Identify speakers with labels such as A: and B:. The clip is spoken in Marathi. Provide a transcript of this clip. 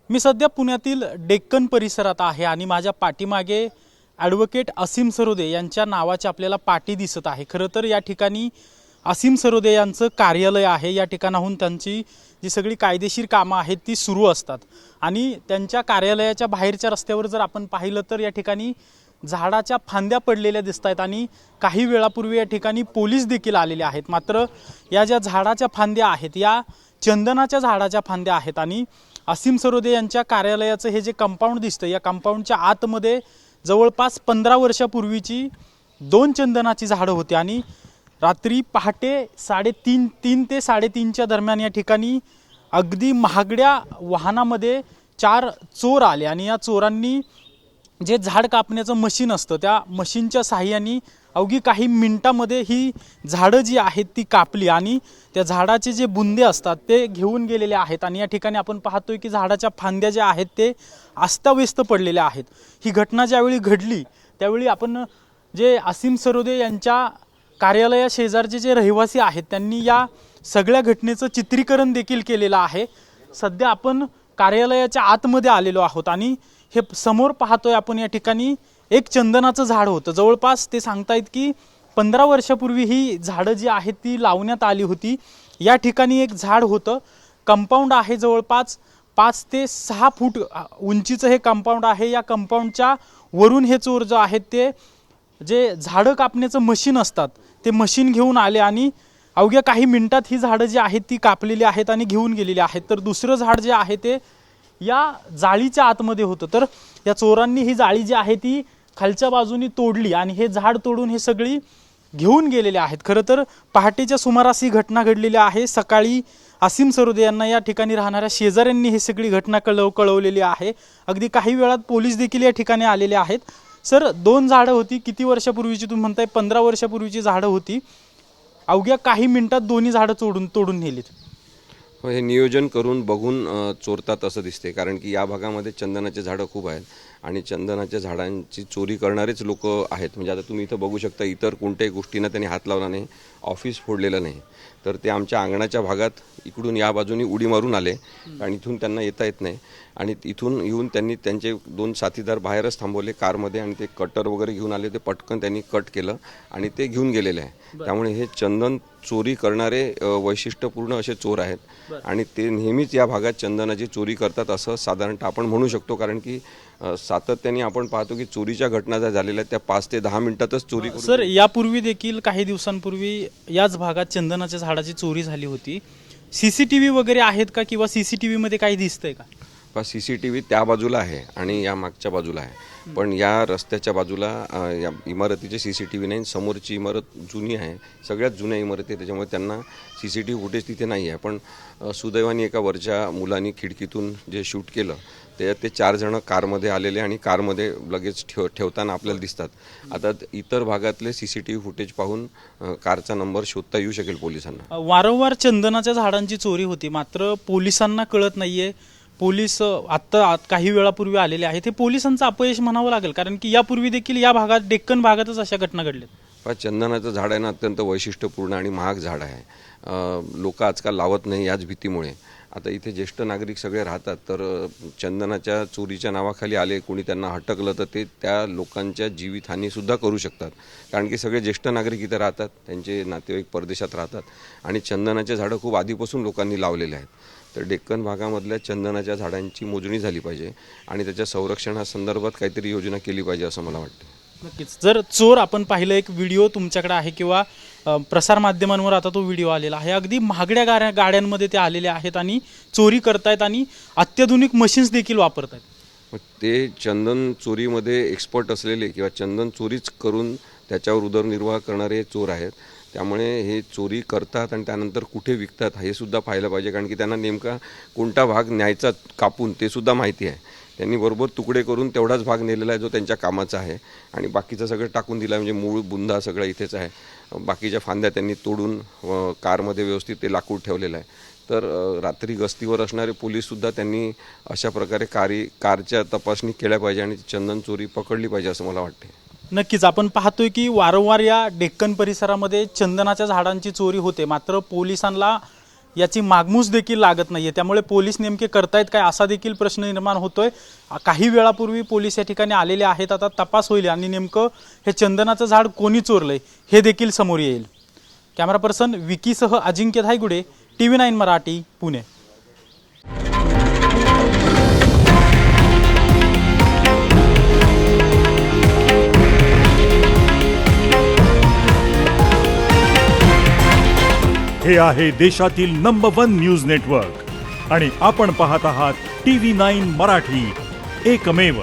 A: मी सध्या पुण्यातील डेक्कन परिसरात आहे आणि माझ्या पाठीमागे ॲडव्होकेट असीम सरोदे यांच्या नावाची आपल्याला पाटी दिसत आहे। खरं तर या ठिकाणी असीम सरोदे यांचं कार्यालय आहे। या ठिकाणाहून त्यांची जी सगळी कायदेशीर कामं आहेत ती सुरू असतात आणि त्यांच्या कार्यालयाच्या बाहेरच्या रस्त्यावर जर आपण पाहिलं तर या ठिकाणी झाडाच्या फांद्या पडलेल्या दिसतात आणि काही वेळापूर्वी या ठिकाणी पोलीस देखील आलेले आहेत। मात्र या ज्या झाडाच्या फांद्या आहेत या चंदनाच्या झाडाच्या फांद्या आहेत आणि असीम सरोदे यांच्या कार्यालयाचं हे जे कंपाऊंड दिसतं या कंपाऊंडच्या आतमध्ये जवळपास 15 वर्षापूर्वीची 2 चंदनाची झाडं होती आणि रात्री पहाटे 3 ते 3:30च्या दरम्यान या ठिकाणी अगदी महागड्या वाहनामध्ये 4 चोर आले आणि या चोरांनी जे झाड कापण्याचं मशीन असतं त्या मशीनच्या साहाय्याने अवघी काही मिनिटांमध्ये ही झाडं जी आहेत ती कापली आणि त्या झाडाचे जे बुंदे असतात ते घेऊन गेलेले आहेत आणि या ठिकाणी आपण पाहतोय की झाडाच्या फांद्या ज्या आहेत ते अस्ताव्यस्त पडलेल्या आहेत। ही घटना ज्यावेळी घडली त्यावेळी आपण जे असीम सरोदे यांच्या कार्यालया शेजारचे जे रहिवासी आहेत त्यांनी या सगळ्या घटनेचं चित्रीकरण देखील केलेलं आहे। सध्या आपण कार्यालयाच्या आतमध्ये आलेलो आहोत आणि हे समोर पाहतोय आपण या ठिकाणी एक चंदनाचं झाड होतं। जवळपास ते सांगतायत की 15 वर्षापूर्वी ही झाडं जी आहेत ती लावण्यात आली होती। या ठिकाणी एक झाड होतं, कंपाऊंड आहे जवळपास 5 ते 6 फूट उंचीचं हे कंपाऊंड आहे। या कंपाऊंडच्या वरून हे चोर जो आहेत ते जे झाडं कापण्याचं मशीन असतात ते मशीन घेऊन आले आणि अवघ्या काही मिनिटात ही झाडं जी आहेत ती कापलेली आहेत आणि घेऊन गेलेली आहेत। तर दुसरं झाड जे आहे ते या जाळीच्या आतमध्ये होतं। तर या चोरांनी ही जाळी जी आहे ती खालच्या बाजूनी तोडली आणि हे झाड तोडून हे सगळी घेऊन गेलेले आहेत। खरं तर पहाटेच्या सुमारास ही घटना घडलेली आहे। सकाळी असीम सरोदे यांना या ठिकाणी राहणाऱ्या शेजाऱ्यांनी ही सगळी घटना कळवलेली आहे। अगदी काही वेळात पोलीस देखील या ठिकाणी आलेले आहेत। सर, 2 झाडं होती, किती वर्षापूर्वीची तुम्ही म्हणताय? 15 वर्षापूर्वीची झाडं होती, अवघ्या काही मिनिटात दोन्ही झाडं तोडून नेलीत।
B: हे नियोजन करून बघून चोरतात असं दिसते, कारण की या भागामध्ये चंदनाचे झाडं खूप आहेत आणि चंदनाच्या झाडांची चोरी करणारेच लोक आहेत। म्हणजे आता तुम्ही इथं बघू शकता, इतर कोणत्याही गोष्टींना त्यांनी हात लावला नाही, ऑफिस फोडलेलं नाही, तर ते आमच्या अंगणाच्या भागात इकडून या बाजूनी उडी मारून आले आणि इथून त्यांना येता येत नाही आणि इथून येऊन त्यांनी त्यांचे 2 साथीदार बाहेरच थांबवले कारमध्ये आणि ते कटर वगैरे घेऊन आले, ते पटकन त्यांनी कट केलं आणि ते घेऊन गेलेले आहे। त्यामुळे हे चंदन चोरी करणारे वैशिष्ट्यपूर्ण असे चोर आहेत आणि ते नेहमीच या भागात चंदनाची चोरी करतात असं साधारणतः आपण म्हणू शकतो, कारण की सातत्याने आपण पाहतो की चोरीच्या घटना ज्या झालेल्या आहेत त्या 5 ते 10 मिनिटातच चोरी करून।
A: सर, यापूर्वी देखील काही दिवसांपूर्वी याच भागात चंदनाच्या झाडाची चोरी झाली होती। सीसीटीव्ही वगैरे आहेत का किंवा सीसीटीव्ही मध्ये काही दिसतंय का?
B: सीसीटीव्ही त्या बाजूला आहे आणि या मागच्या बाजूला आहे, पण या रस्त्याच्या बाजूला या इमारतीचे सीसीटीव्ही नाही। समोरची इमारत जुनी आहे, सगळ्यात जुन्या इमारती, त्याच्यामुळे त्यांना सीसीटीव्ही फुटेज तिथे नाही आहे। पण सुदैवाने एका वरच्या मुलांनी खिडकीतून जे शूट केलं ते 4 जण कारमध्ये आलेले आणि कारमध्ये लगेच ठेवताना आपल्याला दिसतात। आता इतर भागातले सीसीटीव्ही फुटेज पाहून कारचा नंबर शोधता येऊ शकेल पोलिसांना।
A: वारंवार चंदनाच्या झाडांची चोरी होती, मात्र पोलिसांना कळत नाहीये। पोलीस आत्ता काही वेळापूर्वी आलेले आहेत, हे पोलिसांचं अपयश म्हणावं लागेल, कारण की यापूर्वी देखील या भागात डेक्कन भागातच अशा घटना घडल्यात।
B: चंदनाचं झाड आहे ना, अत्यंत वैशिष्ट्यपूर्ण आणि महाग झाड आहे। लोक आजकाल लावत नाही याच भीतीमुळे। आता इथे ज्येष्ठ नागरिक सगळे राहतात, तर चंदनाच्या चोरीच्या नावाखाली आले कोणी त्यांना हटकलं तर ते त्या लोकांच्या जीवितहानीसुद्धा करू शकतात, कारण की सगळे ज्येष्ठ नागरिक इथे राहतात, त्यांचे नातेवाईक परदेशात राहतात आणि चंदनाचे झाडं खूप आधीपासून लोकांनी लावलेले आहेत। तर डेक्कन भागामधल्या चंदनाच्या झाडांची मोजणी झाली पाहिजे आणि त्याच्या संरक्षणासंदर्भात काहीतरी योजना केली पाहिजे असं मला वाटतं।
A: नक्कीच। जर चोर आपण पाहिलं, एक व्हिडिओ तुमच्याकडे आहे किंवा प्रसार माध्यमांवर आता तो व्हिडिओ आलेला आहे, अगदी महागड्या गाड्यांमध्ये ते आलेले आहेत आणि चोरी करतायत आणि अत्याधुनिक मशीन्स देखील वापरतायत।
B: ते चंदन चोरीमध्ये एक्सपर्ट असलेले किंवा चंदन चोरीच करून त्याच्यावर उदरनिर्वाह करणारे चोर आहेत। त्यामुळे हे चोरी करतात आणि त्यानंतर कुठे विकतात हे सुद्धा पाहिलं पाहिजे, कारण की त्यांना नेमका कोणता भाग न्यायचा कापून ते सुद्धा माहिती आहे। त्यांनी बरोबर तुकडे करून तेवढाच भाग नेलेला आहे जो त्यांच्या कामाचा आहे आणि बाकीचं सगळं टाकून दिलं, म्हणजे मूळ बुंदा सगळं इथेच आहे। बाकीच्या फांद्या त्यांनी तोडून कारमध्ये व्यवस्थित ते लाकूड ठेवलेलं आहे। तर रात्री गस्तीवर असणारे पोलीससुद्धा त्यांनी अशा प्रकारे कारच्या तपासणी केल्या पाहिजे आणि चंदन चोरी पकडली पाहिजे असं मला वाटते।
A: नक्कीच। आपण पाहतोय की वारंवार या डेक्कन परिसरामध्ये चंदनाच्या झाडांची चोरी होते, मात्र पोलिसांना याची मागमूस देखील लागत नाहीये. त्यामुळे पोलीस नेमके करतायत काय असा देखील प्रश्न निर्माण होतोय. काही वेळापूर्वी पोलीस या ठिकाणी आलेले आहेत. आता तपास होईल आणि नेमकं हे चंदनाचं झाड कोणी चोरलंय हे देखील समोर येईल. कॅमेरा पर्सन विकीसह अजिंक्य धायगुडे, TV9 मराठी, पुणे.
C: हे आहे देशातील नंबर 1 न्यूज नेटवर्क आणि आपण पाहत आहात TV9 मराठी, एकमेव.